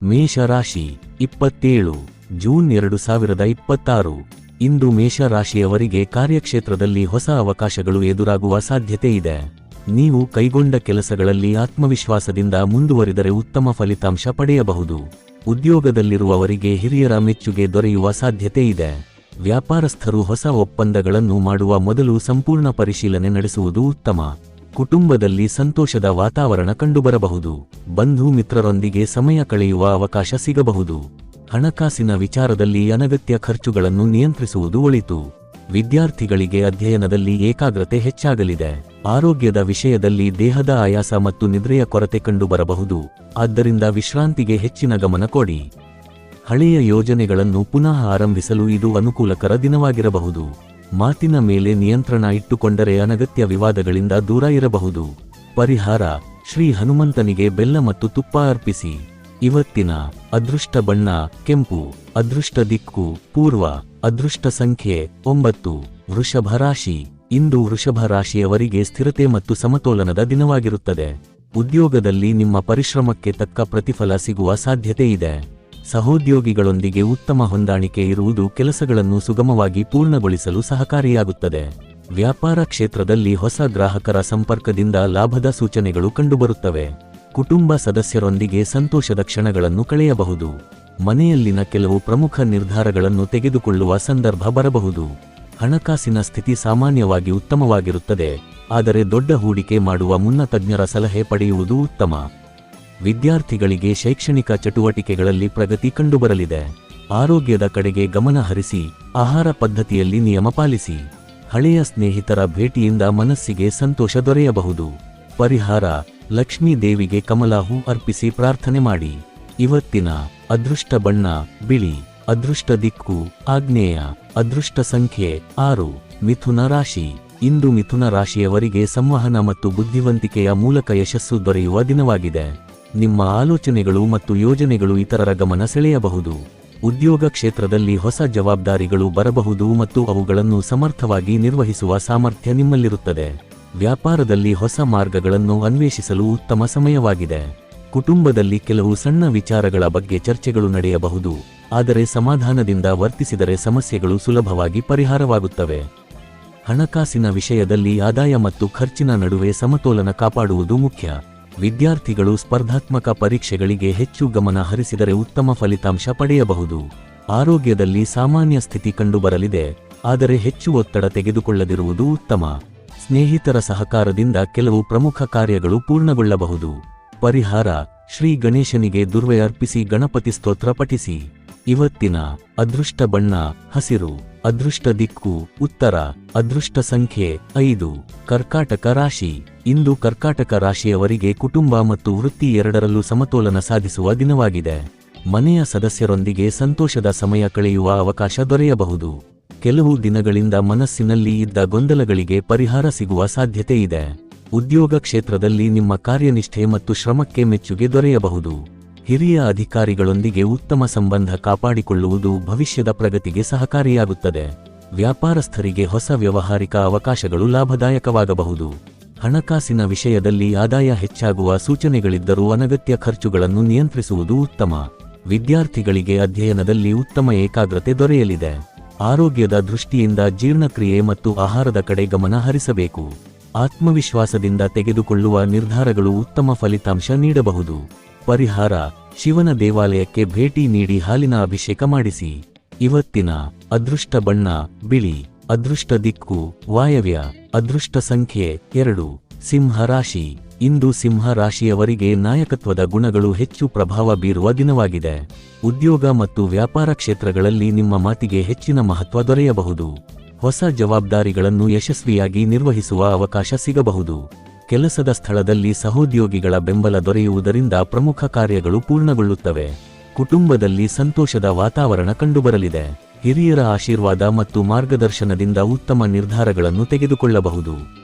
ಮೇಷರಾಶಿ 27 ಜೂನ್ 2026. ಇಂದು ಮೇಷರಾಶಿಯವರಿಗೆ ಕಾರ್ಯಕ್ಷೇತ್ರದಲ್ಲಿ ಹೊಸ ಅವಕಾಶಗಳು ಎದುರಾಗುವ ಸಾಧ್ಯತೆ ಇದೆ. ನೀವು ಕೈಗೊಂಡ ಕೆಲಸಗಳಲ್ಲಿ ಆತ್ಮವಿಶ್ವಾಸದಿಂದ ಮುಂದುವರಿದರೆ ಉತ್ತಮ ಫಲಿತಾಂಶ ಪಡೆಯಬಹುದು. ಉದ್ಯೋಗದಲ್ಲಿರುವವರಿಗೆ ಹಿರಿಯರ ಮೆಚ್ಚುಗೆ ದೊರೆಯುವ ಸಾಧ್ಯತೆ ಇದೆ. ವ್ಯಾಪಾರಸ್ಥರು ಹೊಸ ಒಪ್ಪಂದಗಳನ್ನು ಮಾಡುವ ಮೊದಲು ಸಂಪೂರ್ಣ ಪರಿಶೀಲನೆ ನಡೆಸುವುದು ಉತ್ತಮ. ಕುಟುಂಬದಲ್ಲಿ ಸಂತೋಷದ ವಾತಾವರಣ ಕಂಡುಬರಬಹುದು. ಬಂಧು ಮಿತ್ರರೊಂದಿಗೆ ಸಮಯ ಕಳೆಯುವ ಅವಕಾಶ ಸಿಗಬಹುದು. ಹಣಕಾಸಿನ ವಿಚಾರದಲ್ಲಿ ಅನಗತ್ಯ ಖರ್ಚುಗಳನ್ನು ನಿಯಂತ್ರಿಸುವುದು ಒಳಿತು. ವಿದ್ಯಾರ್ಥಿಗಳಿಗೆ ಅಧ್ಯಯನದಲ್ಲಿ ಏಕಾಗ್ರತೆ ಹೆಚ್ಚಾಗಲಿದೆ. ಆರೋಗ್ಯದ ವಿಷಯದಲ್ಲಿ ದೇಹದ ಆಯಾಸ ಮತ್ತು ನಿದ್ರೆಯ ಕೊರತೆ ಕಂಡುಬರಬಹುದು. ಆದ್ದರಿಂದ ವಿಶ್ರಾಂತಿಗೆ ಹೆಚ್ಚಿನ ಗಮನ ಕೊಡಿ. ಹಳೆಯ ಯೋಜನೆಗಳನ್ನು ಪುನಃ ಆರಂಭಿಸಲು ಇದು ಅನುಕೂಲಕರ ದಿನವಾಗಿರಬಹುದು. ಮಾತಿನ ಮೇಲೆ ನಿಯಂತ್ರಣ ಇಟ್ಟುಕೊಂಡರೆ ಅನಗತ್ಯ ವಿವಾದಗಳಿಂದ ದೂರ ಇರಬಹುದು. ಪರಿಹಾರ: ಶ್ರೀ ಹನುಮಂತನಿಗೆ ಬೆಲ್ಲ ಮತ್ತು ತುಪ್ಪ ಅರ್ಪಿಸಿ. ಇವತ್ತಿನ ಅದೃಷ್ಟ ಬಣ್ಣ ಕೆಂಪು. ಅದೃಷ್ಟ ದಿಕ್ಕು ಪೂರ್ವ. ಅದೃಷ್ಟ ಸಂಖ್ಯೆ 9. ವೃಷಭ ರಾಶಿ. ಇಂದು ವೃಷಭ ರಾಶಿಯವರಿಗೆ ಸ್ಥಿರತೆ ಮತ್ತು ಸಮತೋಲನದ ದಿನವಾಗಿರುತ್ತದೆ. ಉದ್ಯೋಗದಲ್ಲಿ ನಿಮ್ಮ ಪರಿಶ್ರಮಕ್ಕೆ ತಕ್ಕ ಪ್ರತಿಫಲ ಸಿಗುವ ಸಾಧ್ಯತೆ ಇದೆ. ಸಹೋದ್ಯೋಗಿಗಳೊಂದಿಗೆ ಉತ್ತಮ ಹೊಂದಾಣಿಕೆ ಇರುವುದು ಕೆಲಸಗಳನ್ನು ಸುಗಮವಾಗಿ ಪೂರ್ಣಗೊಳಿಸಲು ಸಹಕಾರಿಯಾಗುತ್ತದೆ. ವ್ಯಾಪಾರ ಕ್ಷೇತ್ರದಲ್ಲಿ ಹೊಸ ಗ್ರಾಹಕರ ಸಂಪರ್ಕದಿಂದ ಲಾಭದ ಸೂಚನೆಗಳು ಕಂಡುಬರುತ್ತವೆ. ಕುಟುಂಬ ಸದಸ್ಯರೊಂದಿಗೆ ಸಂತೋಷದ ಕ್ಷಣಗಳನ್ನು ಕಳೆಯಬಹುದು. ಮನೆಯಲ್ಲಿನ ಕೆಲವು ಪ್ರಮುಖ ನಿರ್ಧಾರಗಳನ್ನು ತೆಗೆದುಕೊಳ್ಳುವ ಸಂದರ್ಭ ಬರಬಹುದು. ಹಣಕಾಸಿನ ಸ್ಥಿತಿ ಸಾಮಾನ್ಯವಾಗಿ ಉತ್ತಮವಾಗಿರುತ್ತದೆ, ಆದರೆ ದೊಡ್ಡ ಹೂಡಿಕೆ ಮಾಡುವ ಮುನ್ನ ತಜ್ಞರ ಸಲಹೆ ಪಡೆಯುವುದು ಉತ್ತಮ. ವಿದ್ಯಾರ್ಥಿಗಳಿಗೆ ಶೈಕ್ಷಣಿಕ ಚಟುವಟಿಕೆಗಳಲ್ಲಿ ಪ್ರಗತಿ ಕಂಡುಬರಲಿದೆ. ಆರೋಗ್ಯದ ಕಡೆಗೆ ಗಮನ ಹರಿಸಿ. ಆಹಾರ ಪದ್ಧತಿಯಲ್ಲಿ ನಿಯಮ ಪಾಲಿಸಿ. ಹಳೆಯ ಸ್ನೇಹಿತರ ಭೇಟಿಯಿಂದ ಮನಸ್ಸಿಗೆ ಸಂತೋಷ ದೊರೆಯಬಹುದು. ಪರಿಹಾರ: ಲಕ್ಷ್ಮೀ ದೇವಿಗೆ ಕಮಲ ಹೂ ಅರ್ಪಿಸಿ ಪ್ರಾರ್ಥನೆ ಮಾಡಿ. ಇವತ್ತಿನ ಅದೃಷ್ಟ ಬಣ್ಣ ಬಿಳಿ. ಅದೃಷ್ಟ ದಿಕ್ಕು ಆಗ್ನೇಯ. ಅದೃಷ್ಟ ಸಂಖ್ಯೆ 6. ಮಿಥುನ ರಾಶಿ. ಇಂದು ಮಿಥುನ ರಾಶಿಯವರಿಗೆ ಸಂವಹನ ಮತ್ತು ಬುದ್ಧಿವಂತಿಕೆಯ ಮೂಲಕ ಯಶಸ್ಸು ದೊರೆಯುವ ದಿನವಾಗಿದೆ. ನಿಮ್ಮ ಆಲೋಚನೆಗಳು ಮತ್ತು ಯೋಜನೆಗಳು ಇತರರ ಗಮನ ಸೆಳೆಯಬಹುದು. ಉದ್ಯೋಗ ಕ್ಷೇತ್ರದಲ್ಲಿ ಹೊಸ ಜವಾಬ್ದಾರಿಗಳು ಬರಬಹುದು ಮತ್ತು ಅವುಗಳನ್ನು ಸಮರ್ಥವಾಗಿ ನಿರ್ವಹಿಸುವ ಸಾಮರ್ಥ್ಯ ನಿಮ್ಮಲ್ಲಿರುತ್ತದೆ. ವ್ಯಾಪಾರದಲ್ಲಿ ಹೊಸ ಮಾರ್ಗಗಳನ್ನು ಅನ್ವೇಷಿಸಲು ಉತ್ತಮ ಸಮಯವಾಗಿದೆ. ಕುಟುಂಬದಲ್ಲಿ ಕೆಲವು ಸಣ್ಣ ವಿಚಾರಗಳ ಬಗ್ಗೆ ಚರ್ಚೆಗಳು ನಡೆಯಬಹುದು, ಆದರೆ ಸಮಾಧಾನದಿಂದ ವರ್ತಿಸಿದರೆ ಸಮಸ್ಯೆಗಳು ಸುಲಭವಾಗಿ ಪರಿಹಾರವಾಗುತ್ತವೆ. ಹಣಕಾಸಿನ ವಿಷಯದಲ್ಲಿ ಆದಾಯ ಮತ್ತು ಖರ್ಚಿನ ನಡುವೆ ಸಮತೋಲನ ಕಾಪಾಡುವುದು ಮುಖ್ಯ. ವಿದ್ಯಾರ್ಥಿಗಳು ಸ್ಪರ್ಧಾತ್ಮಕ ಪರೀಕ್ಷೆಗಳಿಗೆ ಹೆಚ್ಚು ಗಮನ ಹರಿಸಿದರೆ ಉತ್ತಮ ಫಲಿತಾಂಶ ಪಡೆಯಬಹುದು. ಆರೋಗ್ಯದಲ್ಲಿ ಸಾಮಾನ್ಯ ಸ್ಥಿತಿ ಕಂಡುಬರಲಿದೆ, ಆದರೆ ಹೆಚ್ಚು ಒತ್ತಡ ತೆಗೆದುಕೊಳ್ಳದಿರುವುದು ಉತ್ತಮ. ಸ್ನೇಹಿತರ ಸಹಕಾರದಿಂದ ಕೆಲವು ಪ್ರಮುಖ ಕಾರ್ಯಗಳು ಪೂರ್ಣಗೊಳ್ಳಬಹುದು. ಪರಿಹಾರ: ಶ್ರೀ ಗಣೇಶನಿಗೆ ದುರ್ವೆ ಅರ್ಪಿಸಿ ಗಣಪತಿ ಸ್ತೋತ್ರ ಪಠಿಸಿ. ಇವತ್ತಿನ ಅದೃಷ್ಟ ಬಣ್ಣ ಹಸಿರು. ಅದೃಷ್ಟ ದಿಕ್ಕು ಉತ್ತರ. ಅದೃಷ್ಟ ಸಂಖ್ಯೆ 5. ಕರ್ಕಾಟಕ ರಾಶಿ. ಇಂದು ಕರ್ಕಾಟಕ ರಾಶಿಯವರಿಗೆ ಕುಟುಂಬ ಮತ್ತು ವೃತ್ತಿ ಎರಡರಲ್ಲೂ ಸಮತೋಲನ ಸಾಧಿಸುವ ದಿನವಾಗಿದೆ. ಮನೆಯ ಸದಸ್ಯರೊಂದಿಗೆ ಸಂತೋಷದ ಸಮಯ ಕಳೆಯುವ ಅವಕಾಶ ದೊರೆಯಬಹುದು. ಕೆಲವು ದಿನಗಳಿಂದ ಮನಸ್ಸಿನಲ್ಲಿ ಇದ್ದ ಗೊಂದಲಗಳಿಗೆ ಪರಿಹಾರ ಸಿಗುವ ಸಾಧ್ಯತೆ ಇದೆ. ಉದ್ಯೋಗ ಕ್ಷೇತ್ರದಲ್ಲಿ ನಿಮ್ಮ ಕಾರ್ಯನಿಷ್ಠೆ ಮತ್ತು ಶ್ರಮಕ್ಕೆ ಮೆಚ್ಚುಗೆ ದೊರೆಯಬಹುದು. ಹಿರಿಯ ಅಧಿಕಾರಿಗಳೊಂದಿಗೆ ಉತ್ತಮ ಸಂಬಂಧ ಕಾಪಾಡಿಕೊಳ್ಳುವುದು ಭವಿಷ್ಯದ ಪ್ರಗತಿಗೆ ಸಹಕಾರಿಯಾಗುತ್ತದೆ. ವ್ಯಾಪಾರಸ್ಥರಿಗೆ ಹೊಸ ವ್ಯಾವಹಾರಿಕ ಅವಕಾಶಗಳು ಲಾಭದಾಯಕವಾಗಬಹುದು. ಹಣಕಾಸಿನ ವಿಷಯದಲ್ಲಿ ಆದಾಯ ಹೆಚ್ಚಾಗುವ ಸೂಚನೆಗಳಿದ್ದರೂ ಅನಗತ್ಯ ಖರ್ಚುಗಳನ್ನು ನಿಯಂತ್ರಿಸುವುದು ಉತ್ತಮ. ವಿದ್ಯಾರ್ಥಿಗಳಿಗೆ ಅಧ್ಯಯನದಲ್ಲಿ ಉತ್ತಮ ಏಕಾಗ್ರತೆ ದೊರೆಯಲಿದೆ. ಆರೋಗ್ಯದ ದೃಷ್ಟಿಯಿಂದ ಜೀರ್ಣಕ್ರಿಯೆ ಮತ್ತು ಆಹಾರದ ಕಡೆ ಗಮನ ಹರಿಸಬೇಕು. ಆತ್ಮವಿಶ್ವಾಸದಿಂದ ತೆಗೆದುಕೊಳ್ಳುವ ನಿರ್ಧಾರಗಳು ಉತ್ತಮ ಫಲಿತಾಂಶ ನೀಡಬಹುದು. ಪರಿಹಾರ: ಶಿವನ ದೇವಾಲಯಕ್ಕೆ ಭೇಟಿ ನೀಡಿ ಹಾಲಿನ ಅಭಿಷೇಕ ಮಾಡಿಸಿ. ಇವತ್ತಿನ ಅದೃಷ್ಟ ಬಣ್ಣ ಬಿಳಿ. ಅದೃಷ್ಟ ದಿಕ್ಕು ವಾಯವ್ಯ. ಅದೃಷ್ಟ ಸಂಖ್ಯೆ 2. ಸಿಂಹ ರಾಶಿ. ಇಂದು ಸಿಂಹ ರಾಶಿಯವರಿಗೆ ನಾಯಕತ್ವದ ಗುಣಗಳು ಹೆಚ್ಚು ಪ್ರಭಾವ ಬೀರುವ ದಿನವಾಗಿದೆ. ಉದ್ಯೋಗ ಮತ್ತು ವ್ಯಾಪಾರ ಕ್ಷೇತ್ರಗಳಲ್ಲಿ ನಿಮ್ಮ ಮಾತಿಗೆ ಹೆಚ್ಚಿನ ಮಹತ್ವ ದೊರೆಯಬಹುದು. ಹೊಸ ಜವಾಬ್ದಾರಿಗಳನ್ನು ಯಶಸ್ವಿಯಾಗಿ ನಿರ್ವಹಿಸುವ ಅವಕಾಶ ಸಿಗಬಹುದು. ಕೆಲಸದ ಸ್ಥಳದಲ್ಲಿ ಸಹೋದ್ಯೋಗಿಗಳ ಬೆಂಬಲ ದೊರೆಯುವುದರಿಂದ ಪ್ರಮುಖ ಕಾರ್ಯಗಳು ಪೂರ್ಣಗೊಳ್ಳುತ್ತವೆ. ಕುಟುಂಬದಲ್ಲಿ ಸಂತೋಷದ ವಾತಾವರಣ ಕಂಡುಬರಲಿದೆ. ಹಿರಿಯರ ಆಶೀರ್ವಾದ ಮತ್ತು ಮಾರ್ಗದರ್ಶನದಿಂದ ಉತ್ತಮ ನಿರ್ಧಾರಗಳನ್ನು ತೆಗೆದುಕೊಳ್ಳಬಹುದು.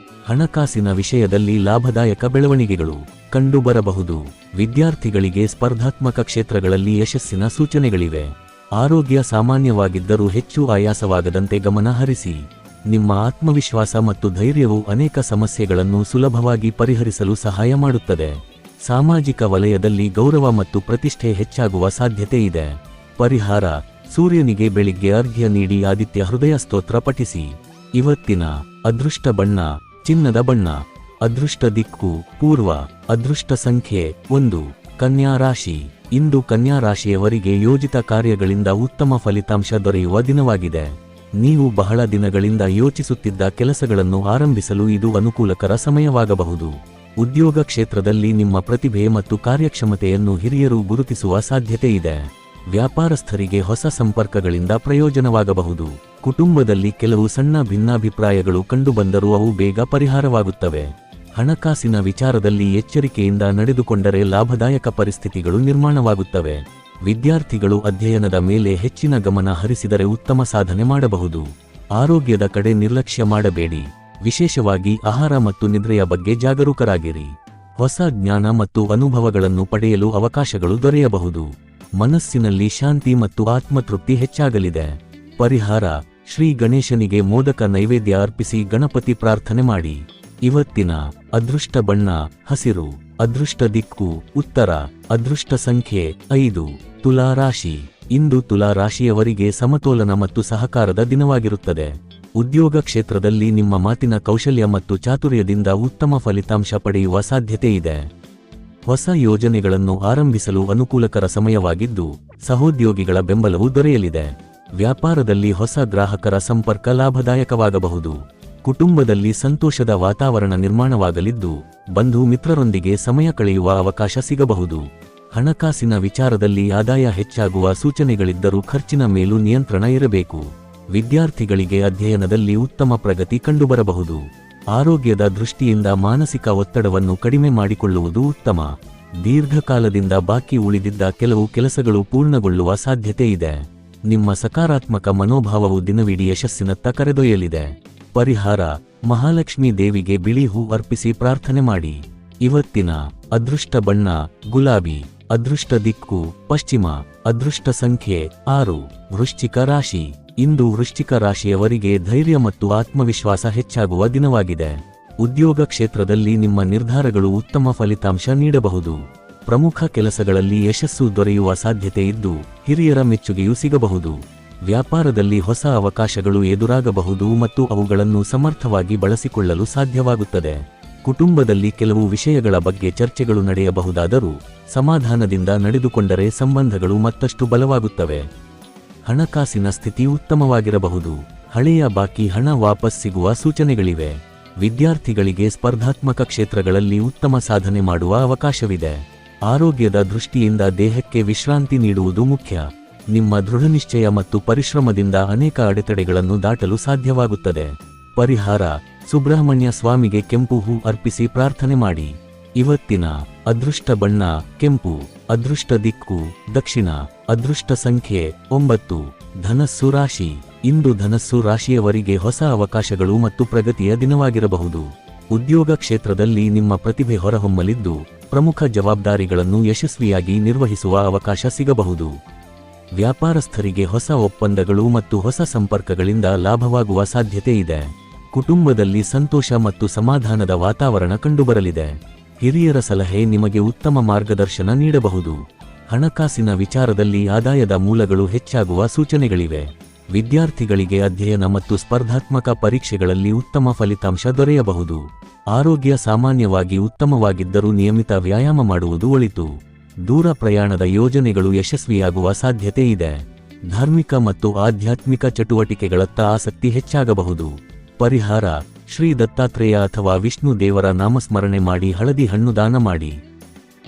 ಹಣಕಾಸಿನ ವಿಷಯದಲ್ಲಿ ಲಾಭದಾಯಕ ಬೆಳವಣಿಗೆಗಳು ಕಂಡುಬರಬಹುದು. ವಿದ್ಯಾರ್ಥಿಗಳಿಗೆ ಸ್ಪರ್ಧಾತ್ಮಕ ಕ್ಷೇತ್ರಗಳಲ್ಲಿ ಯಶಸ್ಸಿನ ಸೂಚನೆಗಳಿವೆ. ಆರೋಗ್ಯ ಸಾಮಾನ್ಯವಾಗಿದ್ದರೂ ಹೆಚ್ಚು ಆಯಾಸವಾಗದಂತೆ ಗಮನ ಹರಿಸಿ. ನಿಮ್ಮ ಆತ್ಮವಿಶ್ವಾಸ ಮತ್ತು ಧೈರ್ಯವು ಅನೇಕ ಸಮಸ್ಯೆಗಳನ್ನು ಸುಲಭವಾಗಿ ಪರಿಹರಿಸಲು ಸಹಾಯ ಮಾಡುತ್ತದೆ. ಸಾಮಾಜಿಕ ವಲಯದಲ್ಲಿ ಗೌರವ ಮತ್ತು ಪ್ರತಿಷ್ಠೆ ಹೆಚ್ಚಾಗುವ ಸಾಧ್ಯತೆ ಇದೆ. ಪರಿಹಾರ: ಸೂರ್ಯನಿಗೆ ಬೆಳಿಗ್ಗೆ ಅರ್ಘ್ಯ ನೀಡಿ ಆದಿತ್ಯ ಹೃದಯ ಸ್ತೋತ್ರ ಪಠಿಸಿ. ಇವತ್ತಿನ ಅದೃಷ್ಟ ಬಣ್ಣ ಚಿನ್ನದ ಬಣ್ಣ. ಅದೃಷ್ಟ ದಿಕ್ಕು ಪೂರ್ವ. ಅದೃಷ್ಟ ಸಂಖ್ಯೆ 1. ಕನ್ಯಾ ರಾಶಿ. ಇಂದು ಕನ್ಯಾ ರಾಶಿಯವರಿಗೆ ಯೋಜಿತ ಕಾರ್ಯಗಳಿಂದ ಉತ್ತಮ ಫಲಿತಾಂಶ ದೊರೆಯುವ ದಿನವಾಗಿದೆ. ನೀವು ಬಹಳ ದಿನಗಳಿಂದ ಯೋಚಿಸುತ್ತಿದ್ದ ಕೆಲಸಗಳನ್ನು ಆರಂಭಿಸಲು ಇದು ಅನುಕೂಲಕರ ಸಮಯವಾಗಬಹುದು. ಉದ್ಯೋಗ ಕ್ಷೇತ್ರದಲ್ಲಿ ನಿಮ್ಮ ಪ್ರತಿಭೆ ಮತ್ತು ಕಾರ್ಯಕ್ಷಮತೆಯನ್ನು ಹಿರಿಯರು ಗುರುತಿಸುವ ಸಾಧ್ಯತೆ ಇದೆ. ವ್ಯಾಪಾರಸ್ಥರಿಗೆ ಹೊಸ ಸಂಪರ್ಕಗಳಿಂದ ಪ್ರಯೋಜನವಾಗಬಹುದು. ಕುಟುಂಬದಲ್ಲಿ ಕೆಲವು ಸಣ್ಣ ಭಿನ್ನಾಭಿಪ್ರಾಯಗಳು ಕಂಡುಬಂದರೂ ಅವು ಬೇಗ ಪರಿಹಾರವಾಗುತ್ತವೆ. ಹಣಕಾಸಿನ ವಿಚಾರದಲ್ಲಿ ಎಚ್ಚರಿಕೆಯಿಂದ ನಡೆದುಕೊಂಡರೆ ಲಾಭದಾಯಕ ಪರಿಸ್ಥಿತಿಗಳು ನಿರ್ಮಾಣವಾಗುತ್ತವೆ. ವಿದ್ಯಾರ್ಥಿಗಳು ಅಧ್ಯಯನದ ಮೇಲೆ ಹೆಚ್ಚಿನ ಗಮನ ಹರಿಸಿದರೆ ಉತ್ತಮ ಸಾಧನೆ ಮಾಡಬಹುದು. ಆರೋಗ್ಯದ ಕಡೆ ನಿರ್ಲಕ್ಷ್ಯ ಮಾಡಬೇಡಿ. ವಿಶೇಷವಾಗಿ ಆಹಾರ ಮತ್ತು ನಿದ್ರೆಯ ಬಗ್ಗೆ ಜಾಗರೂಕರಾಗಿರಿ. ಹೊಸ ಜ್ಞಾನ ಮತ್ತು ಅನುಭವಗಳನ್ನು ಪಡೆಯಲು ಅವಕಾಶಗಳು ದೊರೆಯಬಹುದು. ಮನಸ್ಸಿನಲ್ಲಿ ಶಾಂತಿ ಮತ್ತು ಆತ್ಮತೃಪ್ತಿ ಹೆಚ್ಚಾಗಲಿದೆ. ಪರಿಹಾರ: ಶ್ರೀ ಗಣೇಶನಿಗೆ ಮೋದಕ ನೈವೇದ್ಯ ಅರ್ಪಿಸಿ ಗಣಪತಿ ಪ್ರಾರ್ಥನೆ ಮಾಡಿ. ಇವತ್ತಿನ ಅದೃಷ್ಟ ಬಣ್ಣ ಹಸಿರು. ಅದೃಷ್ಟ ದಿಕ್ಕು ಉತ್ತರ. ಅದೃಷ್ಟ ಸಂಖ್ಯೆ 5. ತುಲಾ ರಾಶಿ. ಇಂದು ತುಲಾ ರಾಶಿಯವರಿಗೆ ಸಮತೋಲನ ಮತ್ತು ಸಹಕಾರದ ದಿನವಾಗಿರುತ್ತದೆ. ಉದ್ಯೋಗ ಕ್ಷೇತ್ರದಲ್ಲಿ ನಿಮ್ಮ ಮಾತಿನ ಕೌಶಲ್ಯ ಮತ್ತು ಚಾತುರ್ಯದಿಂದ ಉತ್ತಮ ಫಲಿತಾಂಶ ಪಡೆಯುವ ಸಾಧ್ಯತೆ ಇದೆ. ಹೊಸ ಯೋಜನೆಗಳನ್ನು ಆರಂಭಿಸಲು ಅನುಕೂಲಕರ ಸಮಯವಾಗಿದ್ದು, ಸಹೋದ್ಯೋಗಿಗಳ ಬೆಂಬಲವೂ ದೊರೆಯಲಿದೆ. ವ್ಯಾಪಾರದಲ್ಲಿ ಹೊಸ ಗ್ರಾಹಕರ ಸಂಪರ್ಕ ಲಾಭದಾಯಕವಾಗಬಹುದು. ಕುಟುಂಬದಲ್ಲಿ ಸಂತೋಷದ ವಾತಾವರಣ ನಿರ್ಮಾಣವಾಗಲಿದ್ದು, ಬಂಧು ಮಿತ್ರರೊಂದಿಗೆ ಸಮಯ ಕಳೆಯುವ ಅವಕಾಶ ಸಿಗಬಹುದು. ಹಣಕಾಸಿನ ವಿಚಾರದಲ್ಲಿ ಆದಾಯ ಹೆಚ್ಚಾಗುವ ಸೂಚನೆಗಳಿದ್ದರೂ ಖರ್ಚಿನ ಮೇಲೂ ನಿಯಂತ್ರಣ ಇರಬೇಕು. ವಿದ್ಯಾರ್ಥಿಗಳಿಗೆ ಅಧ್ಯಯನದಲ್ಲಿ ಉತ್ತಮ ಪ್ರಗತಿ ಕಂಡುಬರಬಹುದು. ಆರೋಗ್ಯದ ದೃಷ್ಟಿಯಿಂದ ಮಾನಸಿಕ ಒತ್ತಡವನ್ನು ಕಡಿಮೆ ಮಾಡಿಕೊಳ್ಳುವುದು ಉತ್ತಮ. ದೀರ್ಘಕಾಲದಿಂದ ಬಾಕಿ ಉಳಿದಿದ್ದ ಕೆಲವು ಕೆಲಸಗಳು ಪೂರ್ಣಗೊಳ್ಳುವ ಸಾಧ್ಯತೆ ಇದೆ. ನಿಮ್ಮ ಸಕಾರಾತ್ಮಕ ಮನೋಭಾವವು ದಿನವಿಡೀ ಯಶಸ್ಸಿನತ್ತ ಕರೆದೊಯ್ಯಲಿದೆ. ಪರಿಹಾರ: ಮಹಾಲಕ್ಷ್ಮೀ ದೇವಿಗೆ ಬಿಳಿ ಹೂ ಅರ್ಪಿಸಿ ಪ್ರಾರ್ಥನೆ ಮಾಡಿ. ಇವತ್ತಿನ ಅದೃಷ್ಟ ಬಣ್ಣ ಗುಲಾಬಿ. ಅದೃಷ್ಟ ದಿಕ್ಕು ಪಶ್ಚಿಮ. ಅದೃಷ್ಟ ಸಂಖ್ಯೆ 6. ವೃಶ್ಚಿಕ ರಾಶಿ. ಇಂದು ವೃಶ್ಚಿಕ ರಾಶಿಯವರಿಗೆ ಧೈರ್ಯ ಮತ್ತು ಆತ್ಮವಿಶ್ವಾಸ ಹೆಚ್ಚಾಗುವ ದಿನವಾಗಿದೆ. ಉದ್ಯೋಗ ಕ್ಷೇತ್ರದಲ್ಲಿ ನಿಮ್ಮ ನಿರ್ಧಾರಗಳು ಉತ್ತಮ ಫಲಿತಾಂಶ ನೀಡಬಹುದು. ಪ್ರಮುಖ ಕೆಲಸಗಳಲ್ಲಿ ಯಶಸ್ಸು ದೊರೆಯುವ ಸಾಧ್ಯತೆ ಇದ್ದು, ಹಿರಿಯರ ಮೆಚ್ಚುಗೆಯೂ ಸಿಗಬಹುದು. ವ್ಯಾಪಾರದಲ್ಲಿ ಹೊಸ ಅವಕಾಶಗಳು ಎದುರಾಗಬಹುದು ಮತ್ತು ಅವುಗಳನ್ನು ಸಮರ್ಥವಾಗಿ ಬಳಸಿಕೊಳ್ಳಲು ಸಾಧ್ಯವಾಗುತ್ತದೆ. ಕುಟುಂಬದಲ್ಲಿ ಕೆಲವು ವಿಷಯಗಳ ಬಗ್ಗೆ ಚರ್ಚೆಗಳು ನಡೆಯಬಹುದಾದರೂ, ಸಮಾಧಾನದಿಂದ ನಡೆದುಕೊಂಡರೆ ಸಂಬಂಧಗಳು ಮತ್ತಷ್ಟು ಬಲವಾಗುತ್ತವೆ. ಹಣಕಾಸಿನ ಸ್ಥಿತಿ ಉತ್ತಮವಾಗಿರಬಹುದು. ಹಳೆಯ ಬಾಕಿ ಹಣ ವಾಪಸ್ ಸಿಗುವ ಸೂಚನೆಗಳಿವೆ. ವಿದ್ಯಾರ್ಥಿಗಳಿಗೆ ಸ್ಪರ್ಧಾತ್ಮಕ ಕ್ಷೇತ್ರಗಳಲ್ಲಿ ಉತ್ತಮ ಸಾಧನೆ ಮಾಡುವ ಅವಕಾಶವಿದೆ. ಆರೋಗ್ಯದ ದೃಷ್ಟಿಯಿಂದ ದೇಹಕ್ಕೆ ವಿಶ್ರಾಂತಿ ನೀಡುವುದು ಮುಖ್ಯ. ನಿಮ್ಮ ದೃಢನಿಶ್ಚಯ ಮತ್ತು ಪರಿಶ್ರಮದಿಂದ ಅನೇಕ ಅಡೆತಡೆಗಳನ್ನು ದಾಟಲು ಸಾಧ್ಯವಾಗುತ್ತದೆ. ಪರಿಹಾರ: ಸುಬ್ರಹ್ಮಣ್ಯ ಸ್ವಾಮಿಗೆ ಕೆಂಪು ಹೂ ಅರ್ಪಿಸಿ ಪ್ರಾರ್ಥನೆ ಮಾಡಿ. ಇವತ್ತಿನ ಅದೃಷ್ಟ ಬಣ್ಣ ಕೆಂಪು. ಅದೃಷ್ಟ ದಿಕ್ಕು ದಕ್ಷಿಣ. ಅದೃಷ್ಟ ಸಂಖ್ಯೆ 9. ಧನಸ್ಸು ರಾಶಿ. ಇಂದು ಧನಸ್ಸು ರಾಶಿಯವರಿಗೆ ಹೊಸ ಅವಕಾಶಗಳು ಮತ್ತು ಪ್ರಗತಿಯ ದಿನವಾಗಿರಬಹುದು. ಉದ್ಯೋಗ ಕ್ಷೇತ್ರದಲ್ಲಿ ನಿಮ್ಮ ಪ್ರತಿಭೆ ಹೊರಹೊಮ್ಮಲಿದ್ದು, ಪ್ರಮುಖ ಜವಾಬ್ದಾರಿಗಳನ್ನು ಯಶಸ್ವಿಯಾಗಿ ನಿರ್ವಹಿಸುವ ಅವಕಾಶ ಸಿಗಬಹುದು. ವ್ಯಾಪಾರಸ್ಥರಿಗೆ ಹೊಸ ಒಪ್ಪಂದಗಳು ಮತ್ತು ಹೊಸ ಸಂಪರ್ಕಗಳಿಂದ ಲಾಭವಾಗುವ ಸಾಧ್ಯತೆ ಇದೆ. ಕುಟುಂಬದಲ್ಲಿ ಸಂತೋಷ ಮತ್ತು ಸಮಾಧಾನದ ವಾತಾವರಣ ಕಂಡುಬರಲಿದೆ. ಹಿರಿಯರ ಸಲಹೆ ನಿಮಗೆ ಉತ್ತಮ ಮಾರ್ಗದರ್ಶನ ನೀಡಬಹುದು. ಹಣಕಾಸಿನ ವಿಚಾರದಲ್ಲಿ ಆದಾಯದ ಮೂಲಗಳು ಹೆಚ್ಚಾಗುವ ಸೂಚನೆಗಳಿವೆ. ವಿದ್ಯಾರ್ಥಿಗಳಿಗೆ ಅಧ್ಯಯನ ಮತ್ತು ಸ್ಪರ್ಧಾತ್ಮಕ ಪರೀಕ್ಷೆಗಳಲ್ಲಿ ಉತ್ತಮ ಫಲಿತಾಂಶ ದೊರೆಯಬಹುದು. ಆರೋಗ್ಯ ಸಾಮಾನ್ಯವಾಗಿ ಉತ್ತಮವಾಗಿದ್ದರೂ ನಿಯಮಿತ ವ್ಯಾಯಾಮ ಮಾಡುವುದು ಒಳಿತು. ದೂರ ಪ್ರಯಾಣದ ಯೋಜನೆಗಳು ಯಶಸ್ವಿಯಾಗುವ ಸಾಧ್ಯತೆ ಇದೆ. ಧಾರ್ಮಿಕ ಮತ್ತು ಆಧ್ಯಾತ್ಮಿಕ ಚಟುವಟಿಕೆಗಳತ್ತ ಆಸಕ್ತಿ ಹೆಚ್ಚಾಗಬಹುದು. ಪರಿಹಾರ: ಶ್ರೀ ದತ್ತಾತ್ರೇಯ ಅಥವಾ ವಿಷ್ಣು ದೇವರ ನಾಮಸ್ಮರಣೆ ಮಾಡಿ ಹಳದಿ ಹಣ್ಣು ದಾನ ಮಾಡಿ.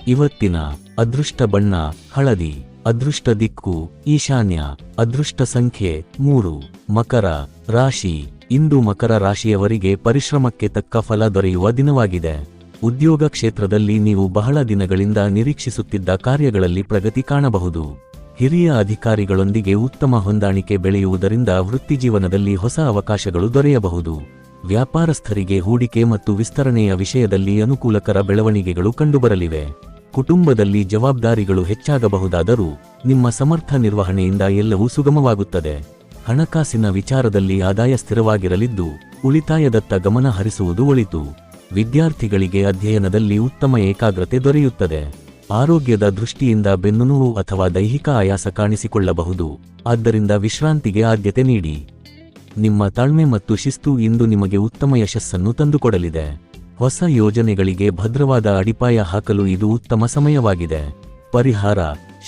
ಇವತ್ತಿನ ಅದೃಷ್ಟ ಬಣ್ಣ ಹಳದಿ. ಅದೃಷ್ಟ ದಿಕ್ಕು ಈಶಾನ್ಯ. ಅದೃಷ್ಟ ಸಂಖ್ಯೆ 3. ಮಕರ ರಾಶಿ. ಇಂದು ಮಕರ ರಾಶಿಯವರಿಗೆ ಪರಿಶ್ರಮಕ್ಕೆ ತಕ್ಕ ಫಲ ದೊರೆಯುವ ದಿನವಾಗಿದೆ. ಉದ್ಯೋಗ ಕ್ಷೇತ್ರದಲ್ಲಿ ನೀವು ಬಹಳ ದಿನಗಳಿಂದ ನಿರೀಕ್ಷಿಸುತ್ತಿದ್ದ ಕಾರ್ಯಗಳಲ್ಲಿ ಪ್ರಗತಿ ಕಾಣಬಹುದು. ಹಿರಿಯ ಅಧಿಕಾರಿಗಳೊಂದಿಗೆ ಉತ್ತಮ ಹೊಂದಾಣಿಕೆ ಬೆಳೆಯುವುದರಿಂದ ವೃತ್ತಿಜೀವನದಲ್ಲಿ ಹೊಸ ಅವಕಾಶಗಳು ದೊರೆಯಬಹುದು. ವ್ಯಾಪಾರಸ್ಥರಿಗೆ ಹೂಡಿಕೆ ಮತ್ತು ವಿಸ್ತರಣೆಯ ವಿಷಯದಲ್ಲಿ ಅನುಕೂಲಕರ ಬೆಳವಣಿಗೆಗಳು ಕಂಡುಬರಲಿವೆ. ಕುಟುಂಬದಲ್ಲಿ ಜವಾಬ್ದಾರಿಗಳು ಹೆಚ್ಚಾಗಬಹುದಾದರೂ, ನಿಮ್ಮ ಸಮರ್ಥ ನಿರ್ವಹಣೆಯಿಂದ ಎಲ್ಲವೂ ಸುಗಮವಾಗುತ್ತದೆ. ಹಣಕಾಸಿನ ವಿಚಾರದಲ್ಲಿ ಆದಾಯ ಸ್ಥಿರವಾಗಿರಲಿದ್ದು, ಉಳಿತಾಯದತ್ತ ಗಮನ ಹರಿಸುವುದು ಒಳಿತು. ವಿದ್ಯಾರ್ಥಿಗಳಿಗೆ ಅಧ್ಯಯನದಲ್ಲಿ ಉತ್ತಮ ಏಕಾಗ್ರತೆ ದೊರೆಯುತ್ತದೆ. ಆರೋಗ್ಯದ ದೃಷ್ಟಿಯಿಂದ ಬೆನ್ನುನೋವು ಅಥವಾ ದೈಹಿಕ ಆಯಾಸ ಕಾಣಿಸಿಕೊಳ್ಳಬಹುದು, ಆದ್ದರಿಂದ ವಿಶ್ರಾಂತಿಗೆ ಆದ್ಯತೆ ನೀಡಿ. ನಿಮ್ಮ ತಾಳ್ಮೆ ಮತ್ತು ಶಿಸ್ತು ಇಂದು ನಿಮಗೆ ಉತ್ತಮ ಯಶಸ್ಸನ್ನು ತಂದುಕೊಡಲಿದೆ. ಹೊಸ ಯೋಜನೆಗಳಿಗೆ ಭದ್ರವಾದ ಅಡಿಪಾಯ ಹಾಕಲು ಇದು ಉತ್ತಮ ಸಮಯವಾಗಿದೆ. ಪರಿಹಾರ: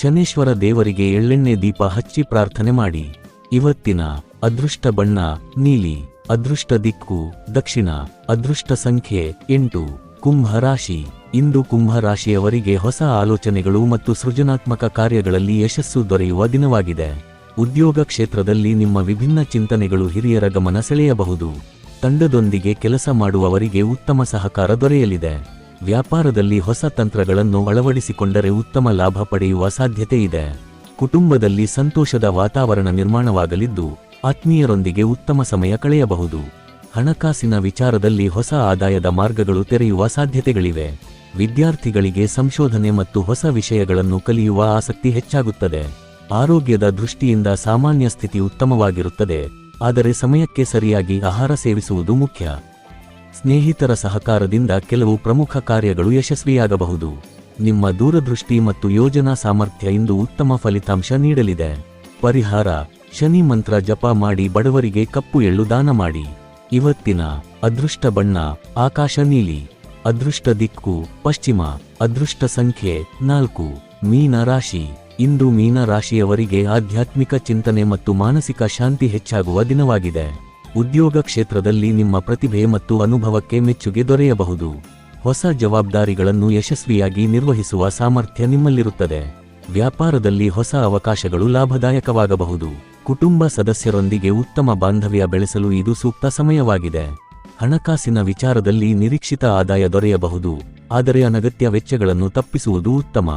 ಶನೇಶ್ವರ ದೇವರಿಗೆ ಎಳ್ಳೆಣ್ಣೆ ದೀಪ ಹಚ್ಚಿ ಪ್ರಾರ್ಥನೆ ಮಾಡಿ. ಇವತ್ತಿನ ಅದೃಷ್ಟ ಬಣ್ಣ ನೀಲಿ. ಅದೃಷ್ಟ ದಿಕ್ಕು ದಕ್ಷಿಣ. ಅದೃಷ್ಟ ಸಂಖ್ಯೆ 8. ಕುಂಭ ರಾಶಿ. ಇಂದು ಕುಂಭ ರಾಶಿಯವರಿಗೆ ಹೊಸ ಆಲೋಚನೆಗಳು ಮತ್ತು ಸೃಜನಾತ್ಮಕ ಕಾರ್ಯಗಳಲ್ಲಿ ಯಶಸ್ಸು ದೊರೆಯುವ ದಿನವಾಗಿದೆ. ಉದ್ಯೋಗ ಕ್ಷೇತ್ರದಲ್ಲಿ ನಿಮ್ಮ ವಿಭಿನ್ನ ಚಿಂತನೆಗಳು ಹಿರಿಯರ ಗಮನ ಸೆಳೆಯಬಹುದು. ತಂಡದೊಂದಿಗೆ ಕೆಲಸ ಮಾಡುವವರಿಗೆ ಉತ್ತಮ ಸಹಕಾರ ದೊರೆಯಲಿದೆ. ವ್ಯಾಪಾರದಲ್ಲಿ ಹೊಸ ತಂತ್ರಗಳನ್ನು ಅಳವಡಿಸಿಕೊಂಡರೆ ಉತ್ತಮ ಲಾಭ ಪಡೆಯುವ ಸಾಧ್ಯತೆ ಇದೆ. ಕುಟುಂಬದಲ್ಲಿ ಸಂತೋಷದ ವಾತಾವರಣ ನಿರ್ಮಾಣವಾಗಲಿದ್ದು, ಆತ್ಮೀಯರೊಂದಿಗೆ ಉತ್ತಮ ಸಮಯ ಕಳೆಯಬಹುದು. ಹಣಕಾಸಿನ ವಿಚಾರದಲ್ಲಿ ಹೊಸ ಆದಾಯದ ಮಾರ್ಗಗಳು ತೆರೆಯುವ ಸಾಧ್ಯತೆಗಳಿವೆ. ವಿದ್ಯಾರ್ಥಿಗಳಿಗೆ ಸಂಶೋಧನೆ ಮತ್ತು ಹೊಸ ವಿಷಯಗಳನ್ನು ಕಲಿಯುವ ಆಸಕ್ತಿ ಹೆಚ್ಚಾಗುತ್ತದೆ. ಆರೋಗ್ಯದ ದೃಷ್ಟಿಯಿಂದ ಸಾಮಾನ್ಯ ಸ್ಥಿತಿ ಉತ್ತಮವಾಗಿರುತ್ತದೆ, ಆದರೆ ಸಮಯಕ್ಕೆ ಸರಿಯಾಗಿ ಆಹಾರ ಸೇವಿಸುವುದು ಮುಖ್ಯ. ಸ್ನೇಹಿತರ ಸಹಕಾರದಿಂದ ಕೆಲವು ಪ್ರಮುಖ ಕಾರ್ಯಗಳು ಯಶಸ್ವಿಯಾಗಬಹುದು. ನಿಮ್ಮ ದೂರದೃಷ್ಟಿ ಮತ್ತು ಯೋಜನಾ ಸಾಮರ್ಥ್ಯ ಇಂದು ಉತ್ತಮ ಫಲಿತಾಂಶ ನೀಡಲಿದೆ. ಪರಿಹಾರ: ಶನಿ ಮಂತ್ರ ಜಪ ಮಾಡಿ ಬಡವರಿಗೆ ಕಪ್ಪು ಎಳ್ಳು ದಾನ ಮಾಡಿ. ಇವತ್ತಿನ ಅದೃಷ್ಟ ಬಣ್ಣ ಆಕಾಶ ನೀಲಿ. ಅದೃಷ್ಟ ದಿಕ್ಕು ಪಶ್ಚಿಮ. ಅದೃಷ್ಟ ಸಂಖ್ಯೆ 4. ಮೀನ ರಾಶಿ. ಇಂದು ಮೀನ ರಾಶಿಯವರಿಗೆ ಆಧ್ಯಾತ್ಮಿಕ ಚಿಂತನೆ ಮತ್ತು ಮಾನಸಿಕ ಶಾಂತಿ ಹೆಚ್ಚಾಗುವ ದಿನವಾಗಿದೆ. ಉದ್ಯೋಗ ಕ್ಷೇತ್ರದಲ್ಲಿ ನಿಮ್ಮ ಪ್ರತಿಭೆ ಮತ್ತು ಅನುಭವಕ್ಕೆ ಮೆಚ್ಚುಗೆ ದೊರೆಯಬಹುದು. ಹೊಸ ಜವಾಬ್ದಾರಿಗಳನ್ನು ಯಶಸ್ವಿಯಾಗಿ ನಿರ್ವಹಿಸುವ ಸಾಮರ್ಥ್ಯ ನಿಮ್ಮಲ್ಲಿರುತ್ತದೆ. ವ್ಯಾಪಾರದಲ್ಲಿ ಹೊಸ ಅವಕಾಶಗಳು ಲಾಭದಾಯಕವಾಗಬಹುದು. ಕುಟುಂಬ ಸದಸ್ಯರೊಂದಿಗೆ ಉತ್ತಮ ಬಾಂಧವ್ಯ ಬೆಳೆಸಲು ಇದು ಸೂಕ್ತ ಸಮಯವಾಗಿದೆ. ಹಣಕಾಸಿನ ವಿಚಾರದಲ್ಲಿ ನಿರೀಕ್ಷಿತ ಆದಾಯ ದೊರೆಯಬಹುದು, ಆದರೆ ಅನಗತ್ಯ ವೆಚ್ಚಗಳನ್ನು ತಪ್ಪಿಸುವುದು ಉತ್ತಮ.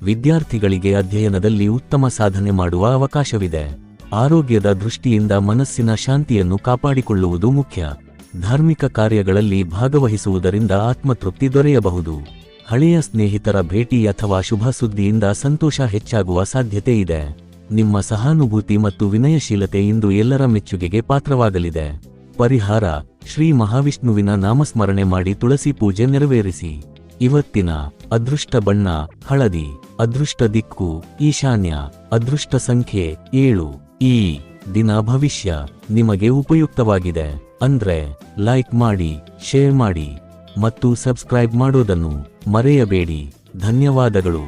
ವಿದ್ಯಾರ್ಥಿಗಳಿಗೆ ಅಧ್ಯಯನದಲ್ಲಿ ಉತ್ತಮ ಸಾಧನೆ ಮಾಡುವ ಅವಕಾಶವಿದೆ. ಆರೋಗ್ಯದ ದೃಷ್ಟಿಯಿಂದ ಮನಸ್ಸಿನ ಶಾಂತಿಯನ್ನು ಕಾಪಾಡಿಕೊಳ್ಳುವುದು ಮುಖ್ಯ. ಧಾರ್ಮಿಕ ಕಾರ್ಯಗಳಲ್ಲಿ ಭಾಗವಹಿಸುವುದರಿಂದ ಆತ್ಮತೃಪ್ತಿ ದೊರೆಯಬಹುದು. ಹಳೆಯ ಸ್ನೇಹಿತರ ಭೇಟಿ ಅಥವಾ ಶುಭ ಸುದ್ದಿಯಿಂದ ಸಂತೋಷ ಹೆಚ್ಚಾಗುವ ಸಾಧ್ಯತೆ ಇದೆ. ನಿಮ್ಮ ಸಹಾನುಭೂತಿ ಮತ್ತು ವಿನಯಶೀಲತೆ ಇಂದು ಎಲ್ಲರ ಮೆಚ್ಚುಗೆಗೆ ಪಾತ್ರವಾಗಲಿದೆ. ಪರಿಹಾರ: ಶ್ರೀ ಮಹಾವಿಷ್ಣುವಿನ ನಾಮಸ್ಮರಣೆ ಮಾಡಿ ತುಳಸಿ ಪೂಜೆ ನೆರವೇರಿಸಿ. ಇವತ್ತಿನ ಅದೃಷ್ಟ ಬಣ್ಣ ಹಳದಿ. ಅದೃಷ್ಟ ದಿಕ್ಕು ಈಶಾನ್ಯ. ಅದೃಷ್ಟ ಸಂಖ್ಯೆ 7. ಈ ದಿನ ಭವಿಷ್ಯ ನಿಮಗೆ ಉಪಯುಕ್ತವಾಗಿದೆ ಅಂದ್ರೆ ಲೈಕ್ ಮಾಡಿ, ಶೇರ್ ಮಾಡಿ ಮತ್ತು ಸಬ್ಸ್ಕ್ರೈಬ್ ಮಾಡೋದನ್ನು ಮರೆಯಬೇಡಿ. ಧನ್ಯವಾದಗಳು.